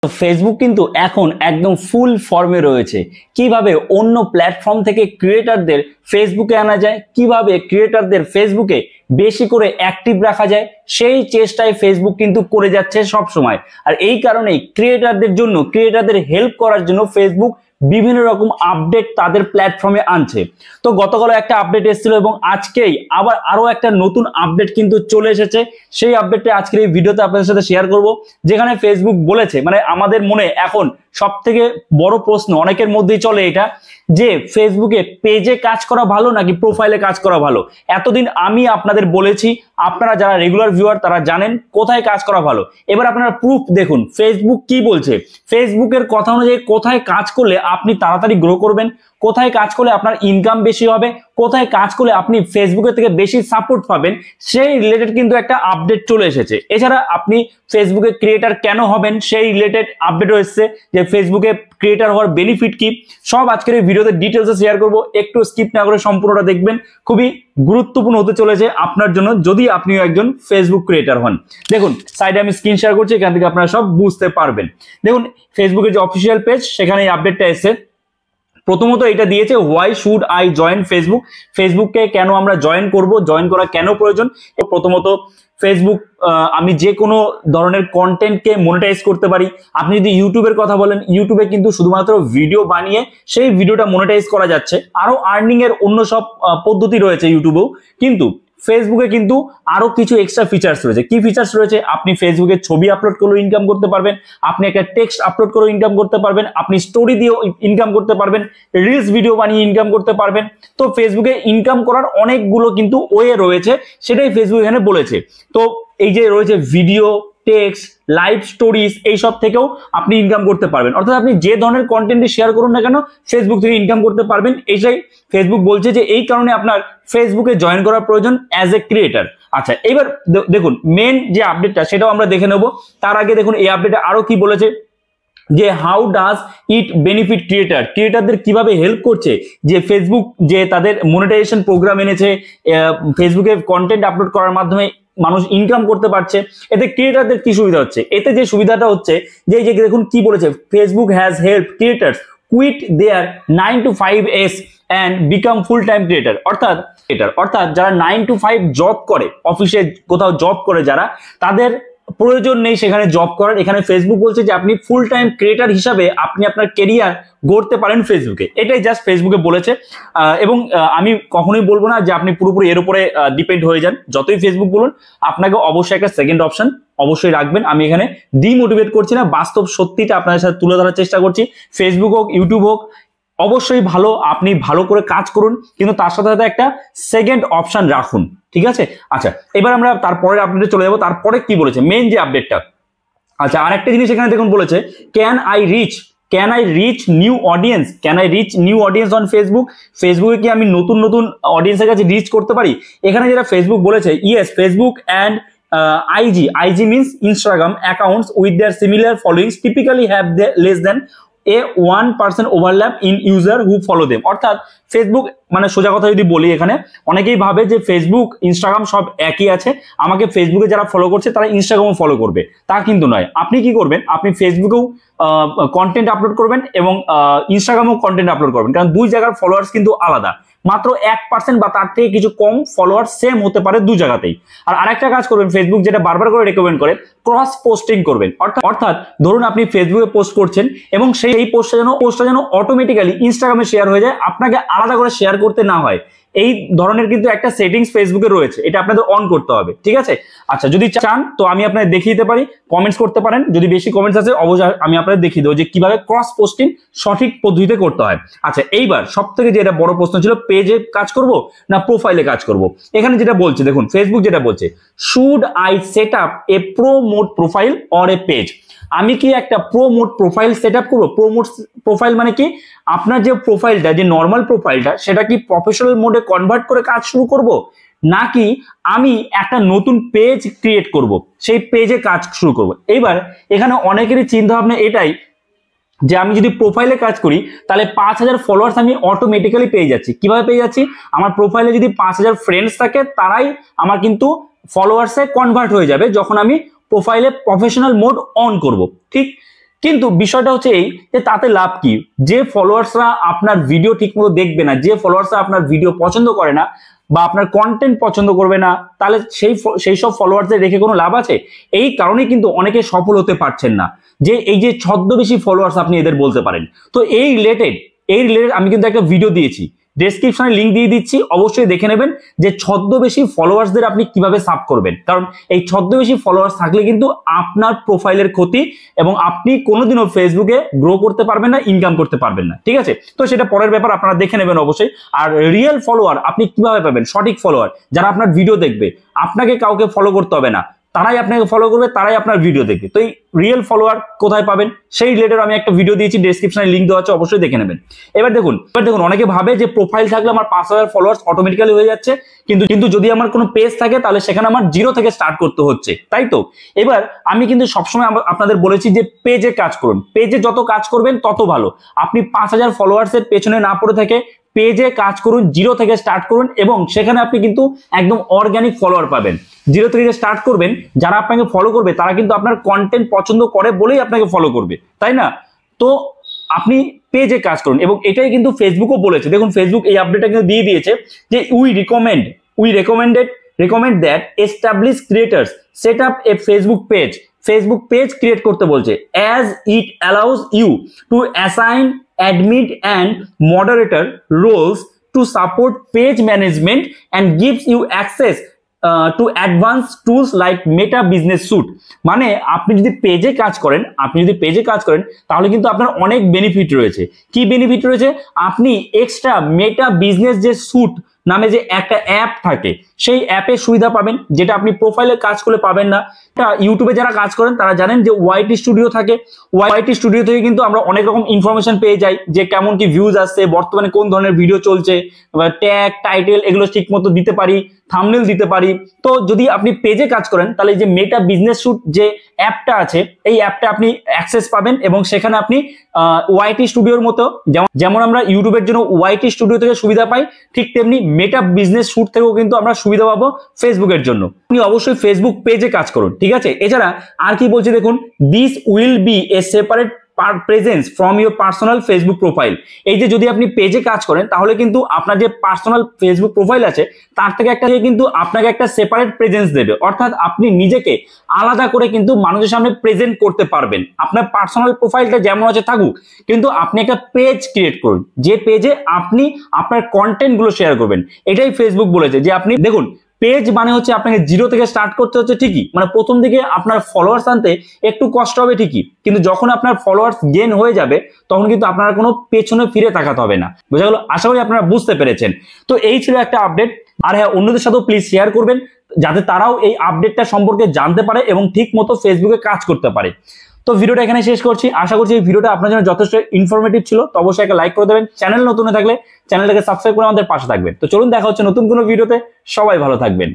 তো ফেসবুক কিন্তু এখন একদম ফুল ফর্মে রয়েছে। কিভাবে অন্য প্ল্যাটফর্ম থেকে ক্রিয়েটারদের ফেসবুকে আনা যায়, কিভাবে ক্রিয়েটারদের ফেসবুকে বেশি করে অ্যাক্টিভ রাখা যায়, সেই চেষ্টায় ফেসবুক কিন্তু করে যাচ্ছে সব সময়। আর এই কারণেই ক্রিয়েটারদের হেল্প করার জন্য ফেসবুক বিভিন্ন রকম আপডেট তাদের প্ল্যাটফর্মে আনছে। তো গতকাল একটা আপডেট এসেছিল এবং আজকেই আবার আরো একটা নতুন আপডেট কিন্তু চলে এসেছে। সেই আপডেটটা আজকের এই ভিডিওতে আপনাদের সাথে শেয়ার করব, যেখানে ফেসবুক বলেছে, মানে আমাদের মনে এখন সব থেকে বড় প্রশ্ন অনেকের মধ্যেই চলে এটা, যে ফেসবুকে পেজে কাজ করা ভালো নাকি প্রোফাইলে কাজ করা ভালো। এতদিন আমি আপনাদের বলেছি, আপনারা যারা রেগুলার ভিউয়ার তারা জানেন কোথায় কাজ করা ভালো। এবার আপনারা প্রুফ দেখুন ফেসবুক কি বলছে। ফেসবুকের কথা অনুযায়ী কোথায় কাজ করলে আপনি তাড়াতাড়ি গ্রো করবেন, কোথায় কাজ করলে আপনার ইনকাম বেশি হবে, কোথায় কাজ করলে আপনি ফেসবুকের থেকে বেশি সাপোর্ট পাবেন, সেই রিলেটেড কিন্তু একটা আপডেট চলে এসেছে। এছাড়া আপনি ফেসবুকে ক্রিয়েটার কেন হবেন সেই রিলেটেড আপডেটও এসেছে, যে ফেসবুকে ক্রিয়েটার হওয়ার বেনিফিট কি, সব আজকের এই ভিডিওতে ডিটেলসে শেয়ার করব। একটু স্কিপ না করে সম্পূর্ণটা দেখবেন, খুবই গুরুত্বপূর্ণ হতে চলেছে আপনার জন্য যদি আপনিও একজন ফেসবুক ক্রিয়েটার হন। দেখুন সাইডে আমি স্ক্রিন শেয়ার করছি, এখান থেকে আপনারা সব বুঝতে পারবেন। দেখুন ফেসবুকের যে অফিসিয়াল পেজ, সেখানে এই আপডেটটা এসেছে। প্রথমত এটা দিয়েছে why should I join Facebook, ফেসবুককে কেন আমরা জয়েন করব, জয়েন করা কেন প্রয়োজন। প্রথমত ফেসবুক আমি যে কোনো ধরনের কন্টেন্টকে মনিটাইজ করতে পারি। আপনি যদি ইউটিউবের কথা বলেন, ইউটিউবে কিন্তু শুধুমাত্র ভিডিও বানিয়ে সেই ভিডিওটা মনিটাইজ করা যাচ্ছে, আরো আর্নিং এর অন্য সব পদ্ধতি রয়েছে ইউটিউবেও, কিন্তু ফেসবুকে কিন্তু আরো কিছু এক্সট্রা ফিচার্স রয়েছে। কি ফিচার্স রয়েছে? আপনি ফেসবুকে ছবি আপলোড করলেও ইনকাম করতে পারবেন, আপনি একটা টেক্সট আপলোড করেও ইনকাম করতে পারবেন, আপনি স্টোরি দিয়েও ইনকাম করতে পারবেন, রিলস ভিডিও বানিয়ে ইনকাম করতে পারবেন। তো ফেসবুকে ইনকাম করার অনেকগুলো কিন্তু ওয়ে রয়েছে, সেটাই ফেসবুক এখানে বলেছে। তো এই যে রয়েছে ভিডিও, টেক্সট, লাইভ স্টোরিজ, এইসব থেকেও আপনি ইনকাম করতে পারবেন। অর্থাৎ আপনি যে ধরনের কন্টেন্টই শেয়ার করুন না কেন ফেসবুক থেকে ইনকাম করতে পারবেন। এইটাই ফেসবুক বলছে যে এই কারণে আপনার ফেসবুকে জয়েন করা প্রয়োজন অ্যাজ এ ক্রিয়েটার। আচ্ছা, এবার দেখুন মেন যে আপডেটটা সেটাও আমরা দেখে নেব। তার আগে দেখুন এই আপডেটে আরো কি বলেছে, যে হাউ ডাজ ইট বেনিফিট ক্রিয়েটারদের কিভাবে হেল্প করছে, যে ফেসবুক যে তাদের মনিটাইজেশন প্রোগ্রাম এনেছে, ফেসবুকে কন্টেন্ট আপলোড করার মাধ্যমে মানুষ ইনকাম করতে পারছে। এতে ক্রিয়েটারদের কি সুবিধা হচ্ছে? এতে যে সুবিধাটা হচ্ছে যে দেখুন কি বলেছে, Facebook has help creators quit their 9 to 5 এস and become full time creator. অর্থাৎ যারা 9 to 5 জব করে, অফিসে কোথাও জব করে যারা, তাদের প্রয়োজন নেই সেখানে জব করার। এখানে ফেসবুক বলছে যে আপনি ফুল টাইম ক্রিয়েটার হিসাবে আপনি আপনার কেরিয়ার গড়তে পারেন ফেসবুকে। এটাই জাস্ট ফেসবুকে বলেছে। এবং আমি কখনোই বলবো না যে আপনি পুরোপুরি এর উপরে ডিপেন্ড হয়ে যান। যতই ফেসবুক বলুন, আপনাকে অবশ্যই একটা সেকেন্ড অপশন অবশ্যই রাখবেন। আমি এখানে ডিমোটিভেট করছি না, বাস্তব সত্যিটা আপনাদের সাথে তুলে ধরার চেষ্টা করছি। ফেসবুক হোক, ইউটিউব হোক, অবশ্যই ভালো, আপনি ভালো করে কাজ করুন, কিন্তু তার সাথে সাথে একটা সেকেন্ড অপশন রাখুন, ঠিক আছে? আচ্ছা, এবার আমরা তারপরের আপডেটে চলে যাবো। তারপরে কি বলেছে মেন যে আপডেটটা। আচ্ছা, আরেকটা জিনিস এখানে দেখুন বলেছে, can I reach new audience on ফেসবুকে কি আমি নতুন অডিয়েন্সের কাছে রিচ করতে পারি? এখানে যেটা ফেসবুক বলেছে, yes, Facebook and IG means Instagram accounts with their similar followings typically have less than a 1% overlap in user who follow them। অর্থাৎ ফেসবুক, মানে সোজা কথা যদি বলি, এখানে অনেকেই ভাবে যে ফেসবুক ইনস্টাগ্রাম সব একই আছে, আমাকে ফেসবুকে যারা ফলো করছে তারা ইনস্টাগ্রামও ফলো করবে, তা কিন্তু নয়। আপনি কি করবেন, আপনি ফেসবুকেও কন্টেন্ট আপলোড করবেন এবং ইনস্টাগ্রামেও কন্টেন্ট আপলোড করবেন, কারণ দুই জায়গার ফলোয়ার্স কিন্তু আলাদা। মাত্র 1% বা তার থেকে কিছু কম ফলোয়ার সেম হতে পারে দু জায়গাতেই। আর আরেকটা কাজ করবেন, ফেসবুক যেটা বারবার করে রেকমেন্ড করে, ক্রস পোস্টিং করবেন। অর্থাৎ ধরুন আপনি ফেসবুকে পোস্ট করছেন এবং সেই পোস্টটা যেন অটোমেটিক্যালি ইনস্টাগ্রামে শেয়ার হয়ে যায়, আপনাকে আলাদা করে শেয়ার করতে না হয়। এই ধরনের কিন্তু একটা সেটিংস ফেসবুকে রয়েছে, এটা আপনাদের অন করতে হবে, ঠিক আছে? আচ্ছা, যদি চান তো আমি আপনাদের দেখিয়ে দিতে পারি, কমেন্টস করতে পারেন, যদি বেশি কমেন্টস আছে অবশ্যই আমি আপনাদের দেখিয়ে দেবো যে কিভাবে ক্রস পোস্টিং সঠিক পদ্ধতিতে করতে হয়। আচ্ছা, এইবার সব থেকে যেটা বড় প্রশ্ন ছিল, পেজে কাজ করব না প্রোফাইলে কাজ করব? এখানে যেটা বলছে দেখুন, ফেসবুক যেটা বলছে, should I set up A pro mode profile or a page? আমি কি একটা pro mode profile set up করবো? প্রো মোড প্রোফাইল মানে কি, আপনার যে প্রোফাইলটা, যে নর্মাল প্রোফাইলটা, সেটা কি প্রফেশনাল মোডে কনভার্ট করে কাজ শুরু করব, নাকি আমি একটা নতুন পেজ ক্রিয়েট করব, সেই পেজে কাজ শুরু করব? এইবার এখানে অনেকেরই চিন্তা ভাবনা এটাই যে আমি যদি প্রোফাইলে কাজ করি তাহলে 5000 ফলোয়ার্স আমি অটোমেটিক্যালি পেয়ে যাচ্ছি। কিভাবে পেয়ে যাচ্ছি? আমার প্রোফাইলে যদি 5000 ফ্রেন্ডস থাকে, তারাই আমার কিন্তু ফলোয়ার্সে কনভার্ট হয়ে যাবে যখন আমি প্রোফাইলে প্রফেশনাল মোড অন করব। ঠিক কিন্তু বিষয়টা হচ্ছে এই যে তাতে লাভ কি, যে ফলোয়ার্সরা আপনার ভিডিও ঠিকমতো দেখবে না, যে ফলোয়ার্সরা আপনার ভিডিও পছন্দ করে না বা আপনার কন্টেন্ট পছন্দ করবে না, তাহলে সেই সব ফলোয়ার্সদের রেখে কোনো লাভ আছে? এই কারণে কিন্তু অনেকে সফল হতে পারছেন না, যে এই যে ছদ্মবেশী ফলোয়ার্স আপনি এদের বলতে পারেন। তো এই রিলেটেড আমি কিন্তু একটা ভিডিও দিয়েছি, ডেসক্রিপশনে লিংক দিয়ে দিচ্ছি, অবশ্যই দেখে নেবেন যে ছদ্মবেশী ফলোয়ার্সদের আপনি কিভাবে সাব করবেন। কারণ এই ছদ্মবেশী ফলোয়ার্স থাকলে কিন্তু আপনার প্রোফাইলের ক্ষতি এবং আপনি কোনোদিনও ফেসবুকে গ্রো করতে পারবেন না, ইনকাম করতে পারবেন না। ঠিক আছে, তো সেটা পরের ব্যাপার, আপনারা দেখে নেবেন অবশ্যই। আর রিয়েল ফলোয়ার আপনি কিভাবে পাবেন, সঠিক ফলোয়ার যারা আপনার ভিডিও দেখবে, আপনাকে কাউকে ফলো করতে হবে না, তারাই আপনাকে ফলো করবে, তারাই আপনার ভিডিও দেখবে। তো এই রিয়েল ফলোয়ার কোথায় পাবেন সেই রিলেটেড আমি একটা ভিডিও দিয়েছি, ডেসক্রিপশনে লিংক দেওয়া আছে, অবশ্যই দেখে নেবেন। এবার দেখুন অনেকে ভাবে যে প্রোফাইল থাকলে আমার 5000 ফলোয়ার্স অটোমেটিক্যালি হয়ে যাচ্ছে, কিন্তু যদি আমার কোনো পেজ থাকে তাহলে সেখানে আমার জিরো থেকে স্টার্ট করতে হচ্ছে, তাই তো? এবার আমি কিন্তু সবসময় আপনাদের বলেছি যে পেজে কাজ করুন, পেজে যত কাজ করবেন তত ভালো। আপনি 5000 ফলোয়ার্সের পেছনে না পড়ে থেকে পেজে কাজ করুন, জিরো থেকে স্টার্ট করুন, এবং সেখানে আপনি কিন্তু একদম অর্গানিক ফলোয়ার পাবেন। জিরো থেকে স্টার্ট করবেন, যারা আপনাকে ফলো করবে তারা কিন্তু আপনার কন্টেন্ট পছন্দ করে বলেই আপনাকে ফলো করবে, তাই না? তো আপনি পেজে কাজ করুন, এবং এটাই কিন্তু ফেসবুকও বলেছে। দেখুন ফেসবুক এই আপডেটটা কিন্তু দিয়ে দিয়েছে যে we recommend that establish creators set up a Facebook page create করতে বলছে, as it allows you to assign admin and moderator roles to support page management and gives you access to advanced tools like Meta Business Suite। মানে আপনি যদি পেজে কাজ করেন তাহলে কিন্তু আপনার অনেক বেনিফিট রয়েছে। কি বেনিফিট রয়েছে? আপনি এক্সট্রা মেটা বিজনেস যে স্যুট নামে যে একটা অ্যাপ থাকে, সেই অ্যাপের সুবিধা পাবেন, যেটা আপনি প্রোফাইলে কাজ করলে পাবেন না। ইউটিউবে যারা কাজ করেন তারা জানেন যে ওয়াইটি স্টুডিও থাকে, ওয়াইটি স্টুডিও থেকে কিন্তু আমরা অনেক রকম ইনফরমেশন পেয়ে যাই, যে কেমন কি ভিউজ আসছে, বর্তমানে কোন ধরনের ভিডিও চলছে, ট্যাগ টাইটেল এগুলো ঠিক মতো দিতে পারি, থাম্বনেল দিতে পারি। তো যদি আপনি পেজে কাজ করেন তাহলে যে মেটা বিজনেস স্যুট যে অ্যাপটা আছে, এই অ্যাপটা আপনি অ্যাক্সেস পাবেন, এবং সেখানে আপনি ওয়াইটি স্টুডিওর মতো, যেমন আমরা ইউটিউবের জন্য ওয়াইটি স্টুডিও থেকে সুবিধা পাই, ঠিক তেমনি মেটা বিজনেস স্যুট থেকেও কিন্তু আমরা সুবিধা পাবো ফেসবুকের জন্য। আপনি অবশ্যই ফেসবুক পেজে কাজ করুন, ঠিক আছে? এছাড়া আর কি বলছে দেখুন, this will B a separate presence from your personal Facebook profile. এই যে যদি আপনি পেজে কাজ করেন তাহলে কিন্তু আপনার যে পার্সোনাল ফেসবুক প্রোফাইল আছে তার থেকে কিন্তু আপনাকে একটা সেপারেট প্রেজেন্স দেবে, অর্থাৎ আপনি নিজেকে আলাদা করে কিন্তু মানুষের সামনে প্রেজেন্ট করতে পারবেন। আপনার পার্সোনাল প্রোফাইলটা যেমন আছে থাকুক, কিন্তু আপনি একটা পেজ ক্রিয়েট করুন, যে পেজে আপনি আপনার কন্টেন্ট গুলো শেয়ার করবেন। এটাই ফেসবুক বলেছে যে আপনি দেখুন, পেজ মানে হচ্ছে আপনাকে জিরো থেকে স্টার্ট করতে হচ্ছে ঠিকই, মানে প্রথম দিকে আপনার ফলোয়ার্স আনতে একটু কষ্ট হবে ঠিকই, কিন্তু যখন আপনার ফলোয়ার্স গেইন হয়ে যাবে তখন কিন্তু আপনার কোনো পেছনে ফিরে তাকাতে হবে না। বোঝা গেল? আশা করি আপনারা বুঝতে পেরেছেন। তো এই ছিল একটা আপডেট। আর হ্যাঁ, অন্যদের সাথেও প্লিজ শেয়ার করবেন, যাতে তারাও এই আপডেটটা সম্পর্কে জানতে পারে এবং ঠিক মতো ফেসবুকে কাজ করতে পারে। তো ভিডিওটা এখানে শেষ করছি। আশা করছি এই ভিডিওটা আপনার জন্য যথেষ্ট ইনফরমেটিভ ছিল। তো অবশ্যই একটা লাইক করে দেবেন, চ্যানেল নতুন হয়ে থাকলে চ্যানেলটাকে সাবস্ক্রাইব করে আমাদের পাশে থাকবেন। তো চলুন, দেখা হচ্ছে নতুন কোনো ভিডিওতে। সবাই ভালো থাকবেন।